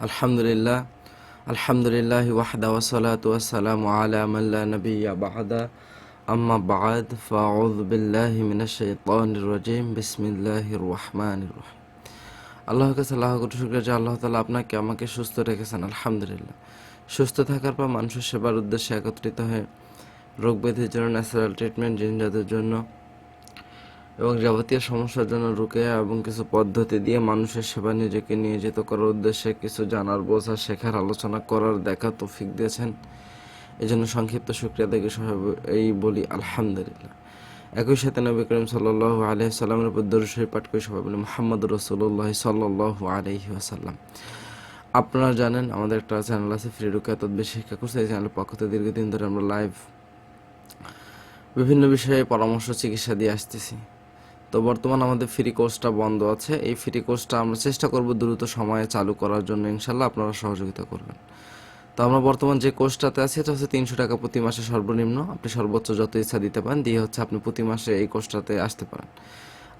আলহামদুলিল্লাহ আলহামদুলিল্লাহ ওয়াহদা ওয়াসসালাতু ওয়াসসালামু আলা মান লা নাবিয়্যা বা'দা আম্মা বা'দ ফাআউযু বিল্লাহি মিনাশ শাইতানির রাজিম বিসমিল্লাহির রহমানির রহিম। আল্লাহর কাছে লাখ কোটি শুকরিয়া যে আল্লাহ তাআলা আপনাকে আমাকে সুস্থ রেখেছেন। আলহামদুলিল্লাহ। সুস্থ থাকার পর মানুষের সেবার উদ্দেশ্যে একত্রিত হয়ে রোগ ব্যাধির জন্য ন্যাচারাল ট্রিটমেন্ট, জিনজাতের জন্য এবং যাবতীয় সমস্যার জন্য রুকিয়া এবং কিছু পদ্ধতি দিয়ে মানুষের সেবা নিজেকে নিয়োজিত করার উদ্দেশ্যে কিছু জানার, বোঝার, শেখার, আলোচনা করার, দেখার তৌফিক দিয়েছেন। এই জন্য সংক্ষিপ্ত শুকরিয়া দেখে এই বলি আলহামদুলিল্লাহ। একই সাথে নবী করিম সাল্লাল্লাহু আলাইহি সাল্লামের উপর দরুদ শরীফ পাঠ করে সবাই বলি মুহাম্মদুর রাসূলুল্লাহ সাল্লাল্লাহু আলাইহি ওয়াসাল্লাম। আপনারা জানেন আমাদের একটা চ্যানেল আছে ফ্রি রুকিয়া তদবির শিক্ষা কোর্স। এই চ্যানেলের পক্ষ থেকে দীর্ঘদিন ধরে আমরা লাইভ বিভিন্ন বিষয়ে পরামর্শ, চিকিৎসা দিয়ে আসতেছি। তো বর্তমান আমাদের ফ্রি কোর্সটা বন্ধ আছে। এই ফ্রি কোর্সটা আমরা চেষ্টা করব দ্রুত সময়ে চালু করার জন্য, ইনশাল্লাহ আপনারা সহযোগিতা করবেন। তো আমরা বর্তমান যে কোর্সটাতে আছি এটা হচ্ছে 300 টাকা প্রতি মাসে সর্বনিম্ন। আপনি সর্বোচ্চ যত ইচ্ছা দিতে পারেন, দিয়ে হচ্ছে আপনি প্রতি মাসে এই কোর্সটাতে আসতে পারেন।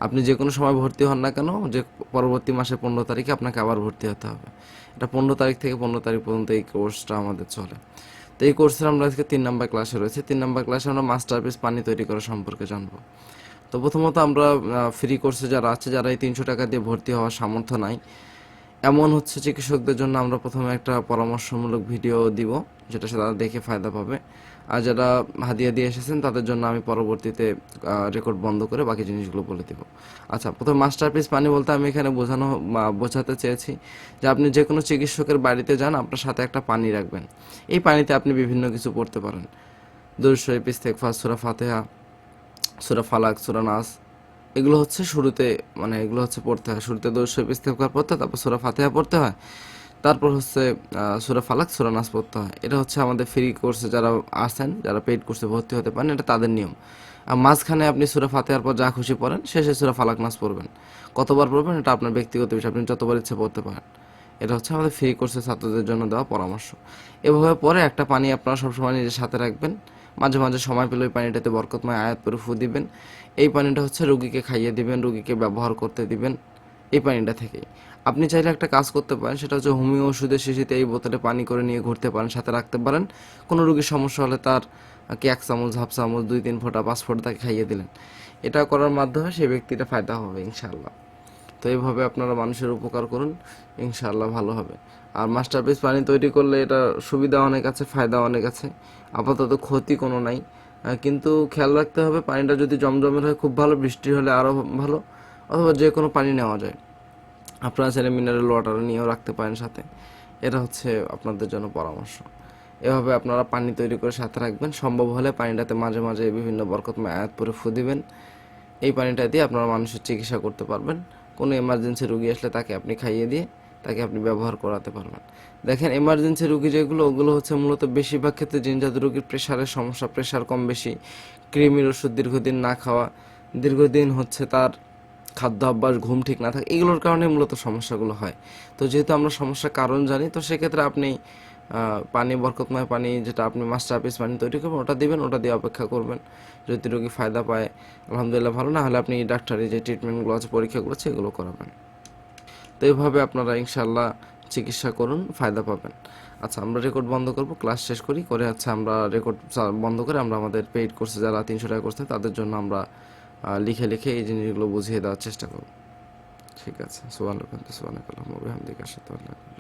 আপনি যে কোনো সময় ভর্তি হন না কেন, যে পরবর্তী মাসে 15 তারিখে আপনাকে আবার ভর্তি হতে হবে। এটা 15 তারিখ থেকে 15 তারিখ পর্যন্ত এই কোর্সটা আমাদের চলে। তো এই কোর্সের আমরা আজকে 3 নাম্বার ক্লাসে রয়েছে। 3 নাম্বার ক্লাসে আমরা মাস্টারপিস পানি তৈরি করা সম্পর্কে জানবো। তো প্রথমত আমরা ফ্রি কোর্সে যারা আছে, যারা এই 300 টাকা দিয়ে ভর্তি হওয়ার সামর্থ্য নাই, এমন হচ্ছে চিকিৎসকদের জন্য আমরা প্রথমে একটা পরামর্শমূলক ভিডিও দিব, যেটা তারা দেখে ফায়দা পাবে। আর যারা হাদিয়া দিয়ে এসেছেন তাদের জন্য আমি পরবর্তীতে রেকর্ড বন্ধ করে বাকি জিনিসগুলো বলে দেব। আচ্ছা, প্রথমে মাস্টারপিস পানি বলতে আমি এখানে বোঝাতে চেয়েছি যে আপনি যে কোনো চিকিৎসকের বাড়িতে যান, আপনার সাথে একটা পানি রাখবেন। এই পানিতে আপনি বিভিন্ন কিছু পড়তে পারেন। দরুদ শরীফ, ইস্তেগফার, সূরা ফাতিহা, সূরা ফালাক, সূরা নাস, এগুলো হচ্ছে শুরুতে, এগুলো হচ্ছে পড়তে হয়। শুরুতে দরুদ শরীফ, ইস্তেগফার পড়তে হয়, তারপর সূরা ফাতিহা পড়তে হয়, তারপর হচ্ছে সূরা ফালাক, সূরা নাস পড়তে হয়। এটা হচ্ছে আমাদের ফ্রি কোর্সে যারা আসেন, যারা পেইড কোর্সে ভর্তি হতে পারেন, এটা তাদের নিয়ম। আর মাঝখানে আপনি সূরা ফাতিহার পর যা খুশি পড়েন, শেষে সূরা ফালাক, নাস পড়বেন। কতবার পড়বেন এটা আপনার ব্যক্তিগত বিষয়, আপনি যতবার ইচ্ছে পড়তে পারেন। এটা হচ্ছে আমাদের ফ্রি কোর্সের ছাত্রদের জন্য দেওয়া পরামর্শ। এভাবে পরে একটা পানি আপনারা সবসময় নিজের সাথে রাখবেন। মাঝে মাঝে সময় পেলে ওই পানিটাতে বরকতময় আয়াত পরে ফু দিবেন। এই পানিটা হচ্ছে রুগীকে খাইয়ে দিবেন, রুগীকে ব্যবহার করতে দিবেন এই পানিটা থেকেই। আপনি চাইলে একটা কাজ করতে পারেন, সেটা হচ্ছে হোমিও ওষুধের শিশিতে এই বোতলে পানি করে নিয়ে ঘুরতে পারেন, সাথে রাখতে পারেন। কোনো রুগীর সমস্যা হলে তার কি 1 চামচ, হাফ চামচ, 2-3 ফোঁটা, 5 ফোঁটা তাকে খাইয়ে দিলেন। এটা করার মাধ্যমে সেই ব্যক্তিটা ফায়দা হবে ইনশাআল্লাহ। তো এইভাবে আপনারা মানুষের উপকার করুন, ইনশাআল্লাহ ভালো হবে। আর মাস্টারপিস পানি তৈরি করলে এটা সুবিধা অনেক আছে, ফায়দা অনেক আছে, আপাতত ক্ষতি কোনো নাই। কিন্তু খেয়াল রাখতে হবে, পানিটা যদি জমজমের হয় খুব ভালো, বৃষ্টি হলে আরও ভালো, অথবা যে কোনো পানি নেওয়া যায়। আপনারা চাইলে মিনারেল ওয়াটার নিয়েও রাখতে পারেন সাথে। এটা হচ্ছে আপনাদের জন্য পরামর্শ। এভাবে আপনারা পানি তৈরি করে সাথে রাখবেন। সম্ভব হলে পানিটাতে মাঝে মাঝে বিভিন্ন বরকতময় আয়াত পরে ফু দিবেন। এই পানিটা দিয়ে আপনারা মানুষের চিকিৎসা করতে পারবেন। কোনো এমার্জেন্সি রুগী আসলে তাকে আপনি খাইয়ে দিয়ে তাকে আপনি ব্যবহার করাতে পারবেন। দেখেন, এমার্জেন্সি রুগী যেগুলো, ওগুলো হচ্ছে মূলত বেশিরভাগ ক্ষেত্রে জিনজাত রুগীর প্রেশারের সমস্যা, প্রেশার কম বেশি, কৃমির ওষুধ দীর্ঘদিন না খাওয়া, দীর্ঘদিন হচ্ছে তার খাদ্য অভ্যাস, ঘুম ঠিক না থাকে, এগুলোর কারণে মূলত সমস্যাগুলো হয়। তো যেহেতু আমরা সমস্যার কারণ জানি, তো সেক্ষেত্রে আপনি পানি, বরকতময় পানি, যেটা আপনি মাস্টারপিস পানি তৈরি করবেন, ওটা দিবেন, ওটা দিয়ে অপেক্ষা করবেন। যদি রোগী ফায়দা পায় আলহামদুলিল্লাহ ভালো, না হলে আপনি ডাক্তারি যে ট্রিটমেন্টগুলো আছে, পরীক্ষাগুলো আছে, এগুলো করাবেন। তো এইভাবে আপনারা ইনশাল্লাহ চিকিৎসা করুন, ফায়দা পাবেন। আচ্ছা, আমরা রেকর্ড বন্ধ করব, ক্লাস শেষ করে হচ্ছে আমরা রেকর্ড বন্ধ করে আমরা আমাদের পেইড কোর্সে যারা 300 টাকা করছে তাদের জন্য আমরা লিখে লিখে এই জিনিসগুলো বুঝিয়ে দেওয়ার চেষ্টা করব। ঠিক আছে, সুবহানাল্লাহ, সুবহানাকাল্লাহুম্মা ওয়া বিহামদিকা, আশহাদু আল্লা ইলাহা ইল্লা আনতা।